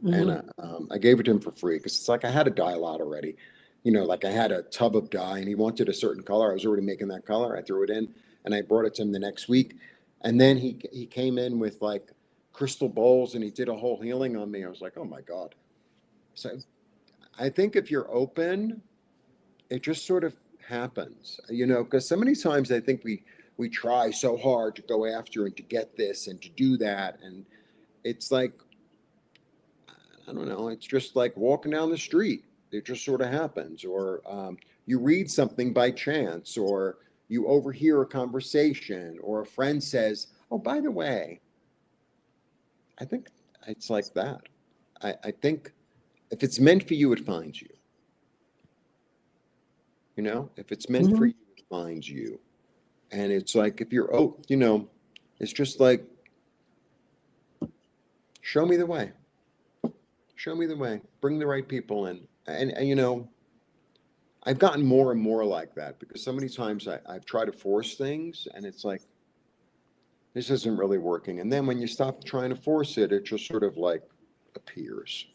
Speaker 2: And
Speaker 1: Hmm.
Speaker 2: I gave it to him for free because it's like I had a dye lot already. You know, like I had a tub of dye and he wanted a certain color. I was already making that color. I threw it in and I brought it to him the next week. And then he came in with like crystal bowls and he did a whole healing on me. I was like, oh my God. So I think if you're open, it just sort of happens, you know, because so many times I think we try so hard to go after and to get this and to do that. And it's like I don't know, it's just like walking down the street. It just sort of happens. Or you read something by chance, or you overhear a conversation, or a friend says, oh, by the way, I think it's like that. I think if it's meant for you, it finds you. You know, if it's meant for
Speaker 1: Hmm.
Speaker 2: you, it finds you. And it's like, if you're, you know, it's just like, show me the way. Show me the way. Bring the right people in. And you know, I've gotten more and more like that because so many times I've tried to force things and it's like, this isn't really working. And then when you stop trying to force it, it just sort of like appears.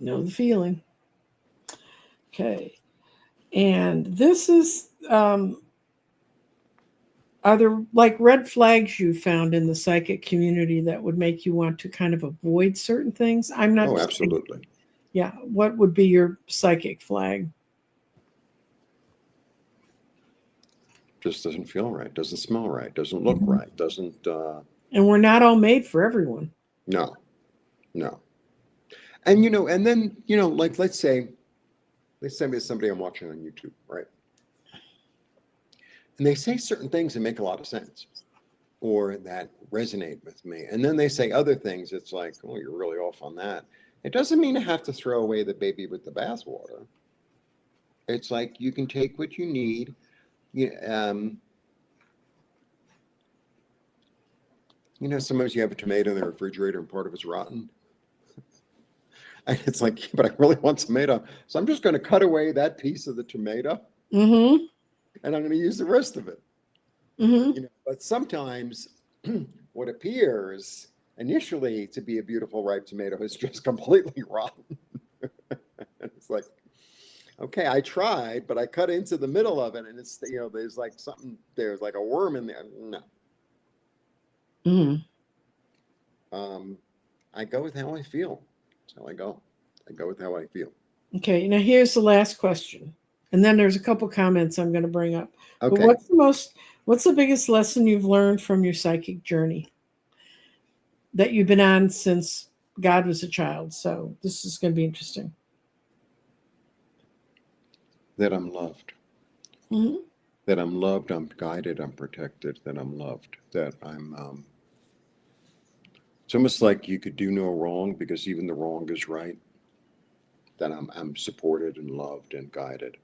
Speaker 1: Know the feeling. Okay. And this is, are there like red flags you found in the psychic community that would make you want to kind of avoid certain things? I'm not.
Speaker 2: Oh, absolutely.
Speaker 1: Yeah. What would be your psychic flag?
Speaker 2: Just doesn't feel right, doesn't smell right, doesn't look right, doesn't,
Speaker 1: And we're not all made for everyone.
Speaker 2: no, no. And, you know, and then, you know, like, let's say there's somebody I'm watching on YouTube, right? And they say certain things that make a lot of sense or that resonate with me. And then they say other things. It's like, oh, you're really off on that. It doesn't mean I have to throw away the baby with the bathwater. It's like you can take what you need. You know, sometimes you have a tomato in the refrigerator and part of it's rotten. And it's like, but I really want tomato. So I'm just going to cut away that piece of the tomato
Speaker 1: Mm-hmm.
Speaker 2: and I'm going to use the rest of it.
Speaker 1: Mm-hmm.
Speaker 2: You know, but sometimes what appears initially to be a beautiful ripe tomato is just completely rotten. It's like, okay, I tried, but I cut into the middle of it and it's, you know, there's like something, there's like a worm in there. No.
Speaker 1: Mm-hmm.
Speaker 2: I go with how I feel. That's how I go. I go with how I feel.
Speaker 1: Okay. Now here's the last question. And then there's a couple comments I'm going to bring up. But
Speaker 2: Okay.
Speaker 1: what's the biggest lesson you've learned from your psychic journey that you've been on since God was a child? So this is going to be interesting.
Speaker 2: That I'm loved.
Speaker 1: Mm-hmm.
Speaker 2: That I'm loved, I'm guided, I'm protected, that I'm loved, that I'm, it's almost like you could do no wrong because even the wrong is right, that I'm supported and loved and guided.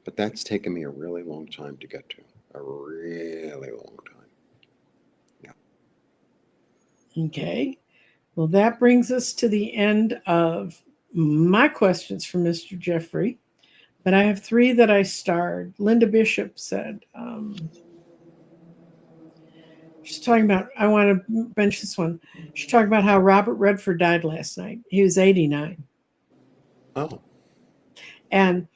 Speaker 2: But that's taken me a really long time to get to, a really long time. Yeah.
Speaker 1: Okay. Well, that brings us to the end of my questions for Mr. Jeffrey. But I have three that I starred. Linda Bishop said, she's talking about, I want to mention this one. She's talking about how Robert Redford died last night. He was 89.
Speaker 2: Oh,
Speaker 1: And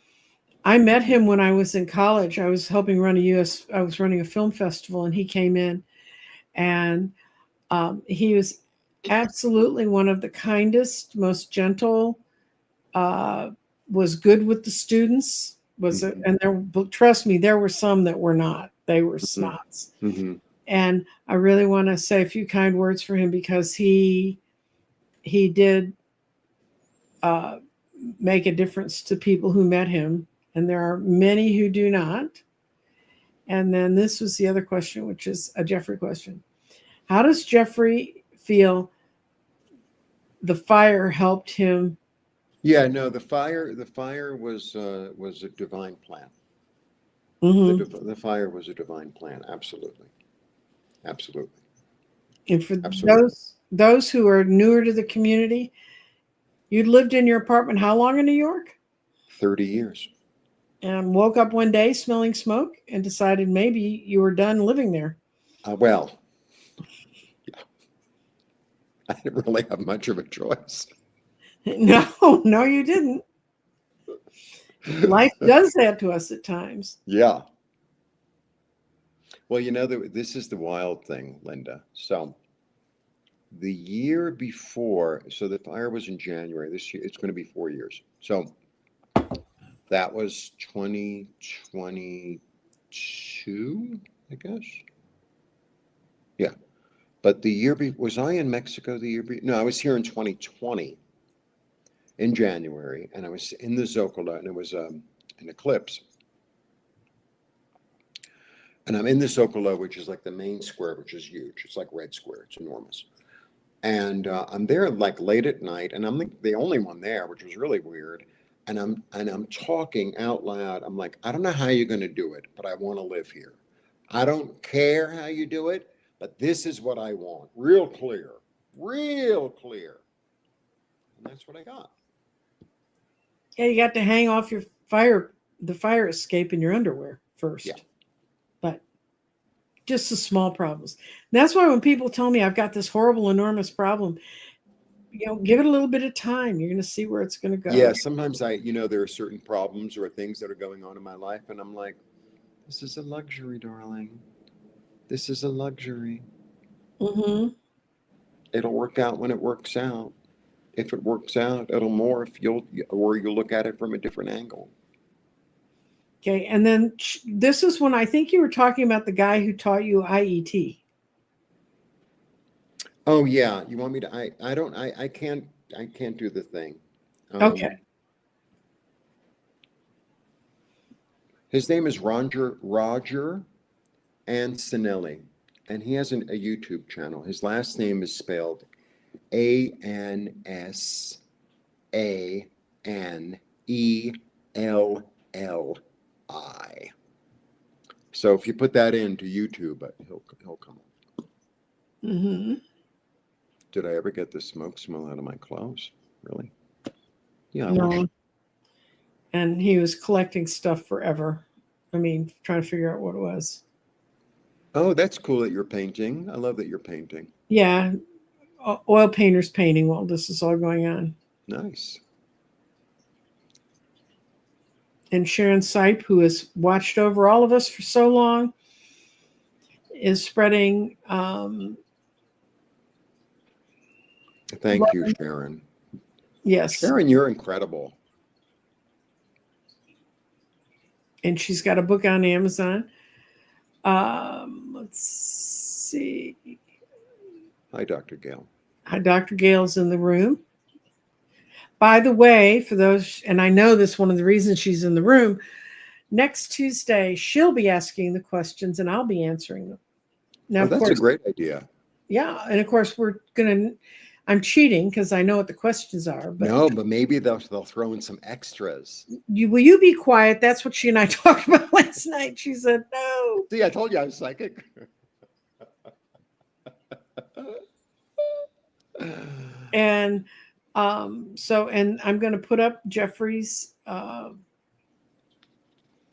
Speaker 1: I met him when I was in college. I was helping run I was running a film festival, and he came in, and he was absolutely one of the kindest, most gentle, was good with the students, and there, trust me, there were some that were not. They were snots.
Speaker 2: mm-hmm.
Speaker 1: And I really want to say a few kind words for him because he did make a difference to people who met him, and there are many who do not. And then this was the other question, which is a Jeffrey question. How does Jeffrey feel the fire helped him?
Speaker 2: Yeah, no, the fire was a divine plan.
Speaker 1: Mm-hmm.
Speaker 2: The fire was a divine plan. Absolutely. Absolutely.
Speaker 1: And for
Speaker 2: Absolutely.
Speaker 1: those who are newer to the community, you'd lived in your apartment how long in New York?
Speaker 2: 30 years.
Speaker 1: And woke up one day smelling smoke and decided maybe you were done living there.
Speaker 2: Well, yeah, I didn't really have much of a choice.
Speaker 1: No, you didn't. Life does that to us at times.
Speaker 2: Yeah. Well, you know, this is the wild thing, Linda. So the year before, so the fire was in January. This year, it's going to be 4 years. So that was 2022, I guess. Yeah. But the year was I in Mexico the year no, I was here in 2020 in January, and I was in the Zocalo, and it was an eclipse. And I'm in the Zocalo, which is like the main square, which is huge. It's like Red Square. It's enormous. And I'm there like late at night, and I'm the only one there, which was really weird. And I'm talking out loud. I'm like, I don't know how you're going to do it, but I want to live here. I don't care how you do it, but this is what I want. Real clear. real clear. And that's what I got.
Speaker 1: Yeah, you got to hang off the fire escape in your underwear first.
Speaker 2: Yeah.
Speaker 1: But just the small problems. That's why when people tell me I've got this horrible, enormous problem, give it a little bit of time. You're going to see where it's going to go.
Speaker 2: Yeah, sometimes there are certain problems or things that are going on in my life, and I'm like, this is a luxury, darling. This is a luxury.
Speaker 1: Mm-hmm.
Speaker 2: It'll work out when it works out. If it works out, it'll morph. You'll look at it from a different angle.
Speaker 1: Okay, and then this is when I think you were talking about the guy who taught you IET.
Speaker 2: Oh yeah, you want me to? I can't do the thing.
Speaker 1: Okay.
Speaker 2: His name is Roger Ancinelli, and he has a YouTube channel. His last name is spelled Ansanelli. So if you put that into YouTube, he'll come up.
Speaker 1: Mm-hmm.
Speaker 2: Did I ever get the smoke smell out of my clothes? Really? Yeah, I
Speaker 1: No.
Speaker 2: wish.
Speaker 1: And he was collecting stuff forever. I mean, trying to figure out what it was.
Speaker 2: Oh, that's cool that you're painting. I love that you're painting.
Speaker 1: Yeah, oil painters painting while this is all going on.
Speaker 2: Nice.
Speaker 1: And Sharon Sipe, who has watched over all of us for so long, is spreading.
Speaker 2: Thank you, Sharon.
Speaker 1: Yes.
Speaker 2: Sharon, you're incredible.
Speaker 1: And she's got a book on Amazon. Let's see.
Speaker 2: Hi, Dr. Gail.
Speaker 1: Hi, Dr. Gail's in the room. By the way, for those, and I know this, one of the reasons she's in the room, next Tuesday, she'll be asking the questions and I'll be answering them. Now,
Speaker 2: that's a great idea.
Speaker 1: Yeah. And of course, I'm cheating because I know what the questions are. But
Speaker 2: no, but maybe they'll throw in some extras.
Speaker 1: Will you be quiet? That's what she and I talked about last night. She said, no.
Speaker 2: See, I told you I was psychic.
Speaker 1: And and I'm going to put up Jeffrey's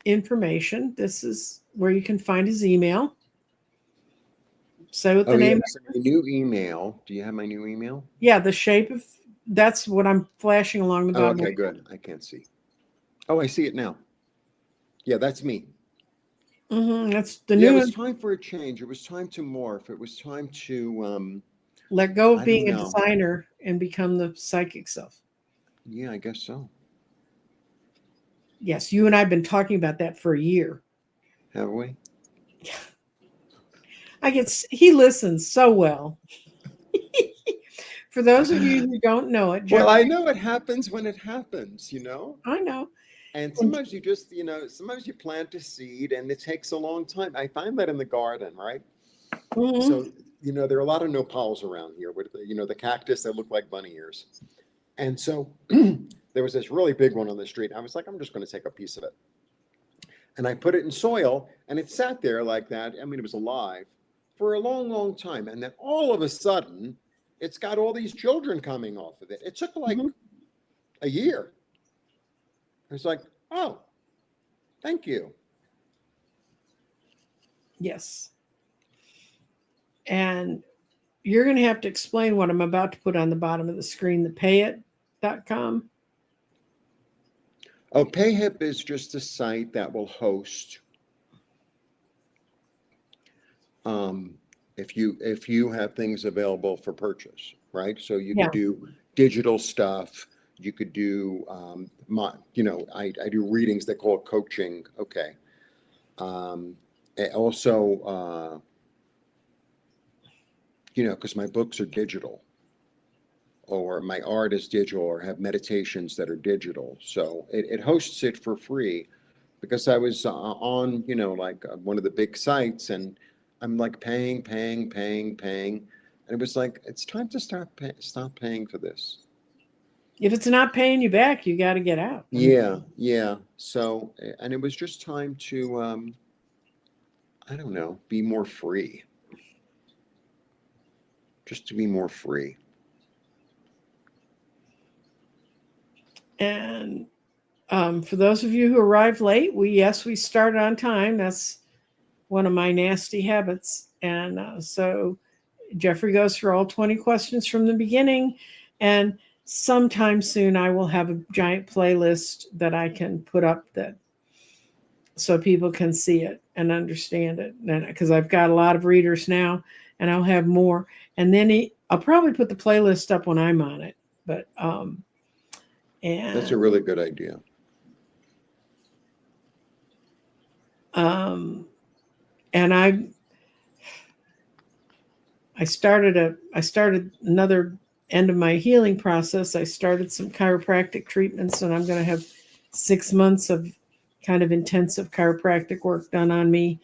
Speaker 1: information. This is where you can find his email. Say what the name is.
Speaker 2: My new email. Do you have my new email?
Speaker 1: Yeah, that's what I'm flashing along the bottom.
Speaker 2: Okay, good. I can't see. Oh, I see it now. Yeah, that's me.
Speaker 1: Mm-hmm, that's the new.
Speaker 2: It was time for a change. It was time to morph. It was time to
Speaker 1: let go of being a designer and become the psychic self.
Speaker 2: Yeah, I guess so.
Speaker 1: Yes, you and I have been talking about that for a year.
Speaker 2: Have we?
Speaker 1: He listens so well. For those of you who don't know it,
Speaker 2: Jeffrey, well, I know it happens when it happens,
Speaker 1: I know.
Speaker 2: And sometimes you just, sometimes you plant a seed and it takes a long time. I find that in the garden, right? Mm-hmm. So, there are a lot of nopals around here with, the cactus that look like bunny ears. And so there was this really big one on the street. I was like, I'm just going to take a piece of it. And I put it in soil and it sat there like that. I mean, it was alive for a long, long time. And then all of a sudden, it's got all these children coming off of it. It took like a year. It's like, oh, thank you.
Speaker 1: Yes. And you're going to have to explain what I'm about to put on the bottom of the screen, the payit.com.
Speaker 2: Oh, Payhip is just a site that will host. If you have things available for purchase, right? So you could do digital stuff. You could do, I do readings. They call it coaching. Okay. Also, because my books are digital, or my art is digital, or have meditations that are digital. So it hosts it for free, because I was on, one of the big sites, and I'm like paying. And it was like, it's time to stop paying for this.
Speaker 1: If it's not paying you back, you got to get out.
Speaker 2: Yeah. So, and it was just time to, I don't know, be more free. just to be more free.
Speaker 1: And for those of you who arrived late, we started on time. That's one of my nasty habits. And so Jeffrey goes through all 20 questions from the beginning. And sometime soon I will have a giant playlist that I can put up that so people can see it and understand it. Because I've got a lot of readers now, and I'll have more. And then I'll probably put the playlist up when I'm on it. But and
Speaker 2: That's a really good idea.
Speaker 1: And I started another end of my healing process. I started some chiropractic treatments, and I'm going to have 6 months of kind of intensive chiropractic work done on me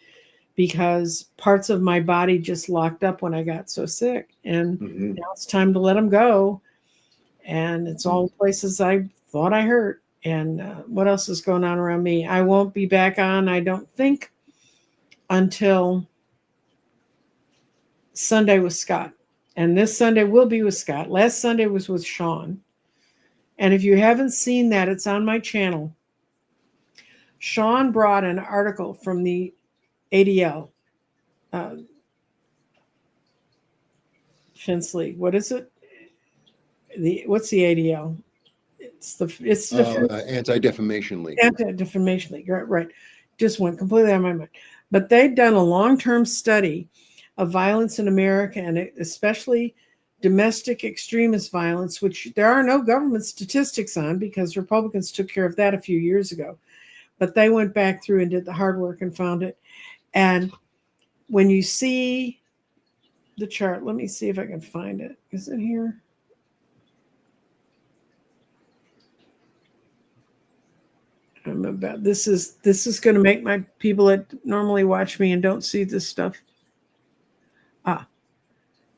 Speaker 1: because parts of my body just locked up when I got so sick. And now it's time to let them go. And it's all places I thought I hurt. And what else is going on around me? I won't be back on, I don't think, until Sunday with Scott. And this Sunday will be with Scott. Last Sunday was with Sean. And if you haven't seen that, it's on my channel. Sean brought an article from the ADL. Finchley, what is it? What's the ADL? It's the
Speaker 2: Anti-Defamation League.
Speaker 1: Anti-Defamation League, right. Just went completely out of my mind. But they've done a long-term study of violence in America, and especially domestic extremist violence, which there are no government statistics on because Republicans took care of that a few years ago. But they went back through and did the hard work and found it. And when you see the chart, let me see if I can find it. Is it here? This is going to make my people that normally watch me and don't see this stuff.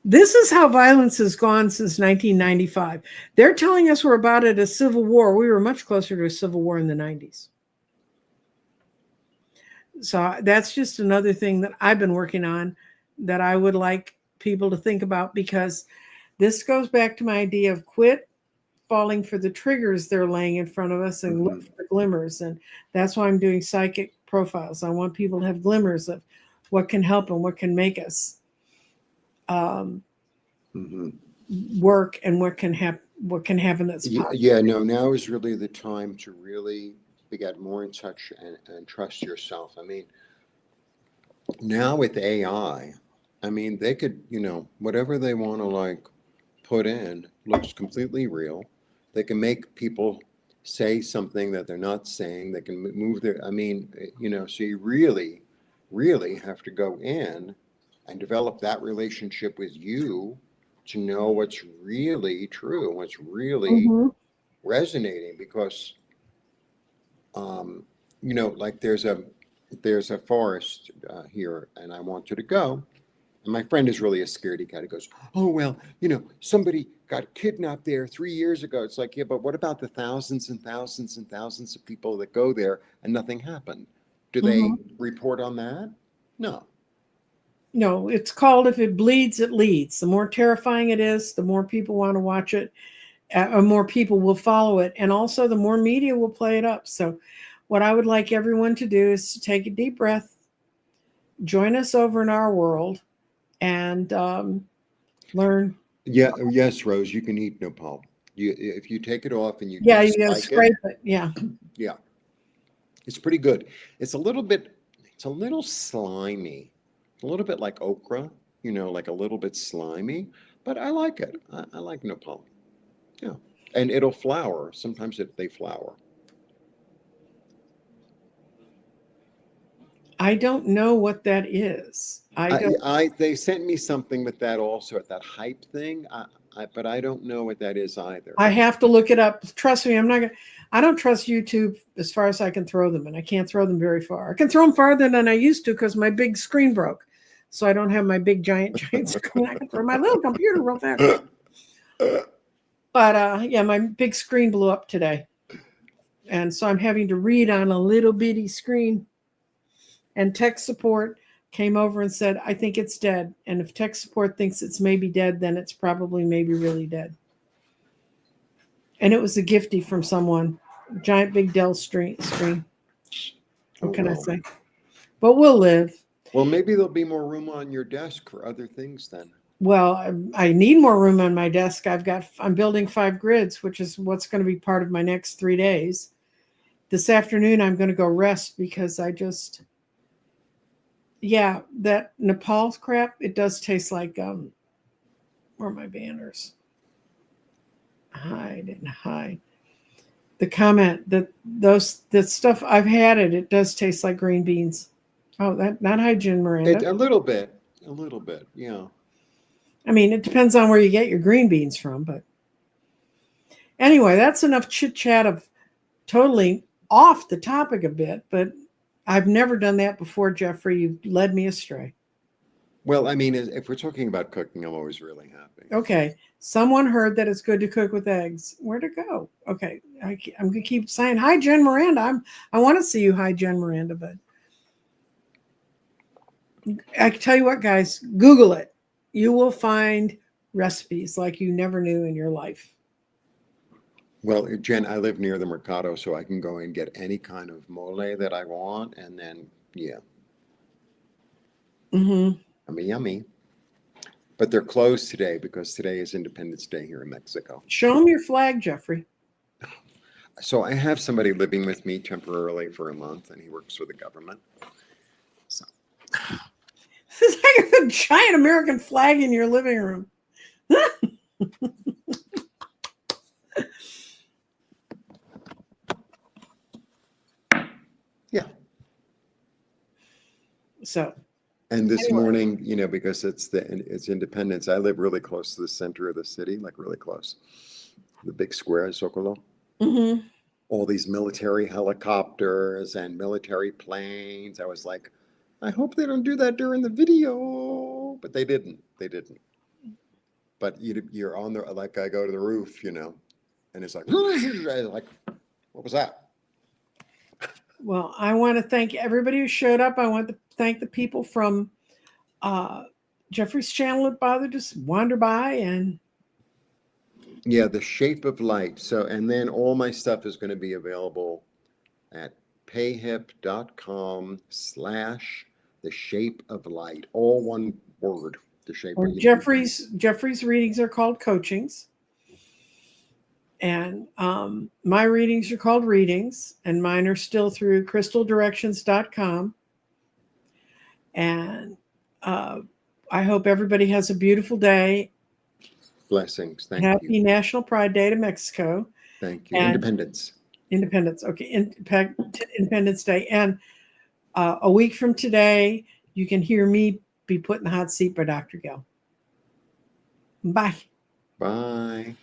Speaker 1: This is how violence has gone since 1995. They're telling us we're about at a civil war. We were much closer to a civil war in the 90s. So that's just another thing that I've been working on that I would like people to think about, because this goes back to my idea of quit falling for the triggers they're laying in front of us and look for the glimmers. And that's why I'm doing psychic profiles. I want people to have glimmers of what can help and what can make us work and what can happen that's
Speaker 2: positive. Now is really the time to really get more in touch and trust yourself. I mean, now with AI, I mean, they could, whatever they want to put in looks completely real. They can make people say something that they're not saying. They can move so you really, really have to go in and develop that relationship with you to know what's really true, what's really resonating, because there's a forest here, and I want you to go. And my friend is really a scaredy cat. He goes, "Oh, well, somebody got kidnapped there 3 years ago." It's like, yeah, but what about the thousands and thousands and thousands of people that go there and nothing happened? Do they report on that? No.
Speaker 1: No, it's called If It Bleeds, It Leads. The more terrifying it is, the more people want to watch it, or more people will follow it. And also the more media will play it up. So what I would like everyone to do is to take a deep breath, join us over in our world, and learn.
Speaker 2: Yes, Rose, you can eat nopal. If you take it off and you
Speaker 1: scrape it. Yeah,
Speaker 2: it's pretty good. It's a little slimy, a little bit like okra, like a little bit slimy, but I like it. I like nopal. Yeah, and it'll flower. Sometimes they flower.
Speaker 1: I don't know what that is.
Speaker 2: They sent me something with that also, at that hype thing. But I don't know what that is either.
Speaker 1: I have to look it up. Trust me, I don't trust YouTube as far as I can throw them, and I can't throw them very far. I can throw them farther than I used to because my big screen broke. So I don't have my big giant screen. I can throw my little computer real fast. But my big screen blew up today. And so I'm having to read on a little bitty screen. And tech support came over and said, I think it's dead. And if tech support thinks it's maybe dead, then it's probably maybe really dead. And it was a giftie from someone, giant big Dell screen. What can I say? But we'll live.
Speaker 2: Well, maybe there'll be more room on your desk for other things then.
Speaker 1: Well, I need more room on my desk. I'm building 5 grids, which is what's going to be part of my next 3 days. This afternoon, I'm going to go rest because that Nepal crap, it does taste like, where are my banners? Hide. The comment that that stuff, I've had it. It does taste like green beans. Oh, that not hygiene, Miranda.
Speaker 2: A little bit, yeah.
Speaker 1: I mean, it depends on where you get your green beans from, but anyway, that's enough chit chat of totally off the topic a bit, but I've never done that before, Jeffrey. You've led me astray.
Speaker 2: Well, I mean, if we're talking about cooking, I'm always really happy.
Speaker 1: Okay. Someone heard that it's good to cook with eggs. Where'd it go? Okay. I'm going to keep saying, hi, Jen Miranda. I want to see you. Hi, Jen Miranda, but I can tell you what, guys, Google it. You will find recipes like you never knew in your life.
Speaker 2: Well, Jen, I live near the Mercado, so I can go and get any kind of mole that I want. And then, yeah.
Speaker 1: Mm-hmm.
Speaker 2: Yummy. But they're closed today because today is Independence Day here in Mexico.
Speaker 1: Show them your flag, Jeffrey.
Speaker 2: So I have somebody living with me temporarily for a month, and he works for the government. So.
Speaker 1: It's like a giant American flag in your living room.
Speaker 2: Yeah.
Speaker 1: So.
Speaker 2: And this morning, because it's Independence, I live really close to the center of the city, like really close. The big square, Zocalo.
Speaker 1: Mm-hmm.
Speaker 2: All these military helicopters and military planes. I was like, I hope they don't do that during the video. But they didn't. But you're on the, like, I go to the roof, and it's like, what was that?
Speaker 1: Well, I want to thank everybody who showed up. I want to thank the people from Jeffrey's channel that bothered to wander by. And
Speaker 2: yeah, The Shape of Light. So, and then all my stuff is going to be available at payhip.com/The Shape of Light. All one word, The Shape of Light.
Speaker 1: Jeffrey's readings are called coachings. And my readings are called readings, and mine are still through crystaldirections.com. And I hope everybody has a beautiful day.
Speaker 2: Blessings. Thank
Speaker 1: Happy
Speaker 2: you.
Speaker 1: National Pride Day to Mexico.
Speaker 2: Thank you. And Independence.
Speaker 1: Okay. Independence Day. And a week from today, you can hear me be put in the hot seat by Dr. Gill. Bye.
Speaker 2: Bye.